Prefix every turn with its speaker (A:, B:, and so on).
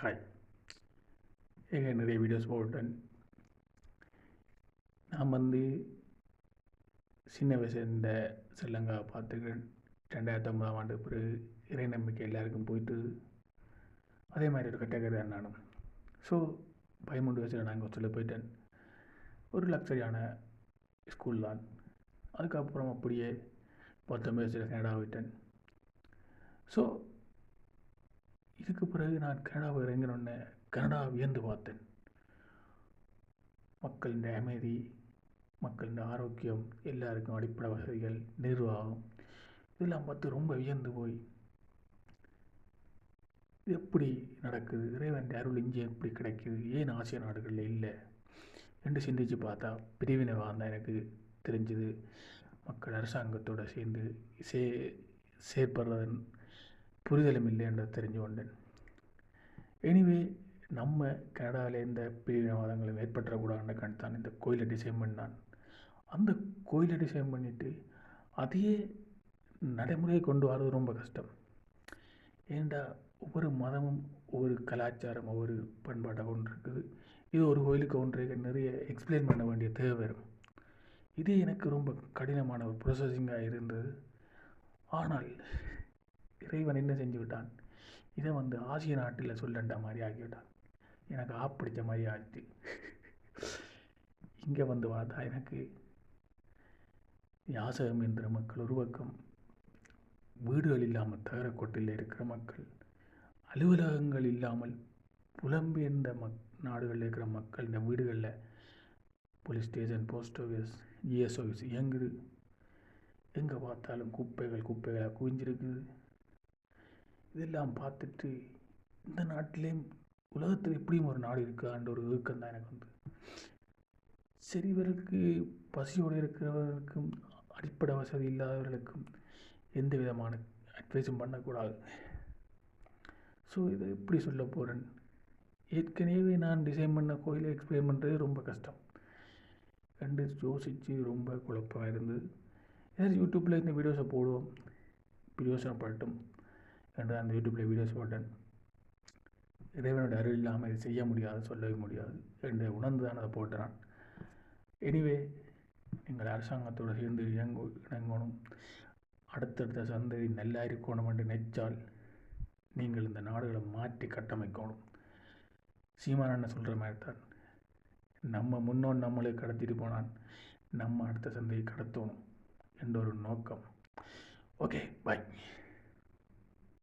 A: Hi. நிறைய videos போட்டேன். நான் சின்ன வயசு இந்த ஸ்ரீலங்கா பார்த்துருக்கேன். 2009ஆம் ஆண்டு பிறகு இறை நம்பிக்கை எல்லாருக்கும் போயிட்டு அதே மாதிரி ஒரு கேட்டகரி தான் நானும். ஸோ 13 வயசில் நான் ஹாஸ்டலில் போயிட்டேன். ஒரு லக்ஸரியான ஸ்கூல் தான். அதுக்கப்புறம் அப்படியே 19 வயசில் கனடா போயிட்டேன். ஸோ இதுக்கு பிறகு நான் கனடாவை இறங்கினோடனே கனடா வியந்து பார்த்தேன். மக்களின் அமைதி, மக்களின் ஆரோக்கியம், எல்லாருக்கும் அடிப்படை வசதிகள், நிர்வாகம் இதெல்லாம் பார்த்து ரொம்ப வியந்து போய் இது எப்படி நடக்குது, இறைவன் அருள் இங்கே எப்படி கிடைக்குது, ஏன் ஆசிய நாடுகளில் இல்லை என்று சிந்தித்து பார்த்தா பிரிவினைவாதம் தான் எனக்கு தெரிஞ்சுது. மக்கள் அரசாங்கத்தோடு சேர்ந்து செயற்படுறதன் புரிதலும் இல்லை என்று தெரிஞ்சு கொண்டேன். எனிவே நம்ம கனடாவில் எந்த பிரிவினைவாதங்களும் ஏற்பட்டக்கூடாதுன்னு கண்டுத்தான் இந்த கோயிலை டிசைன் பண்ணான். அந்த கோயிலை டிசைன் பண்ணிவிட்டு அதையே நடைமுறையை கொண்டு வர்றது ரொம்ப கஷ்டம். ஏண்டா ஒவ்வொரு மதமும் ஒவ்வொரு கலாச்சாரம் ஒவ்வொரு பண்பாட்டை கொண்டு இருக்குது. இது ஒரு கோயிலுக்கு ஒன்று நிறைய எக்ஸ்பிளைன் பண்ண வேண்டிய தேவை வரும். இது எனக்கு ரொம்ப கடினமான ஒரு ப்ரொசஸிங்காக இருந்தது. ஆனால் இறைவன் என்ன செஞ்சு விட்டான், இதை ஆசிய நாட்டில் சொல்லண்ட மாதிரி ஆக்கிவிட்டான். எனக்கு ஆப்பிடிச்ச மாதிரி ஆச்சு. இங்கே பார்த்தா எனக்கு யாசகம் என்ற மக்கள் ஒரு பக்கம், வீடுகள் இல்லாமல் தகரக்கோட்டையில் இருக்கிற மக்கள், அலுவலகங்கள் இல்லாமல் புலம்பெயர்ந்த நாடுகளில் இருக்கிற மக்கள், இந்த வீடுகளில் police station, post office, GS office இயங்குது. எங்கே பார்த்தாலும் குப்பைகளாக குவிஞ்சிருக்குது. இதெல்லாம் பார்த்துட்டு இந்த நாட்டிலேயும் உலகத்தில் எப்படியும் ஒரு நாடு இருக்கான்ற ஒரு ஏக்கம் தான் எனக்கு சரி, இவருக்கு பசியோடு இருக்கிறவர்களுக்கும் அடிப்படை வசதி இல்லாதவர்களுக்கும் எந்த விதமான அட்வைஸும் பண்ணக்கூடாது. ஸோ இதை எப்படி சொல்ல போகிறேன், ஏற்கனவே நான் டிசைன் பண்ண கோயிலை எக்ஸ்பிளைன் பண்ணுறது ரொம்ப கஷ்டம் கண்டு யோசித்து ரொம்ப குழப்பமாக இருந்தது. ஏதாவது யூடியூப்பில் இந்த வீடியோஸை போடுவோம், பிரயோசனப்படட்டும் என்று அந்த யூடியூப்பில் வீடியோஸ் போட்டேன். இறைவனோட அருள் இல்லாமல் இதை செய்ய முடியாது, சொல்லவே முடியாது என்று உணர்ந்து தான் அதை போட்டுறான். எனிவே நீங்கள் அரசாங்கத்தோடு சேர்ந்து இணங்கணும், அடுத்தடுத்த சந்ததி நல்லா இருக்கணும் என்று நினைச்சால் நீங்கள் இந்த நாடுகளை மாற்றி கட்டமைக்கணும். சீமானண்ணன் சொல்கிற மாதிரி தான், நம்ம முன்னோன் நம்மளே கடத்திட்டு போனான், நம்ம அடுத்த சந்தையை கடத்தணும் என்ற ஒரு நோக்கம். ஓகே, பாய்.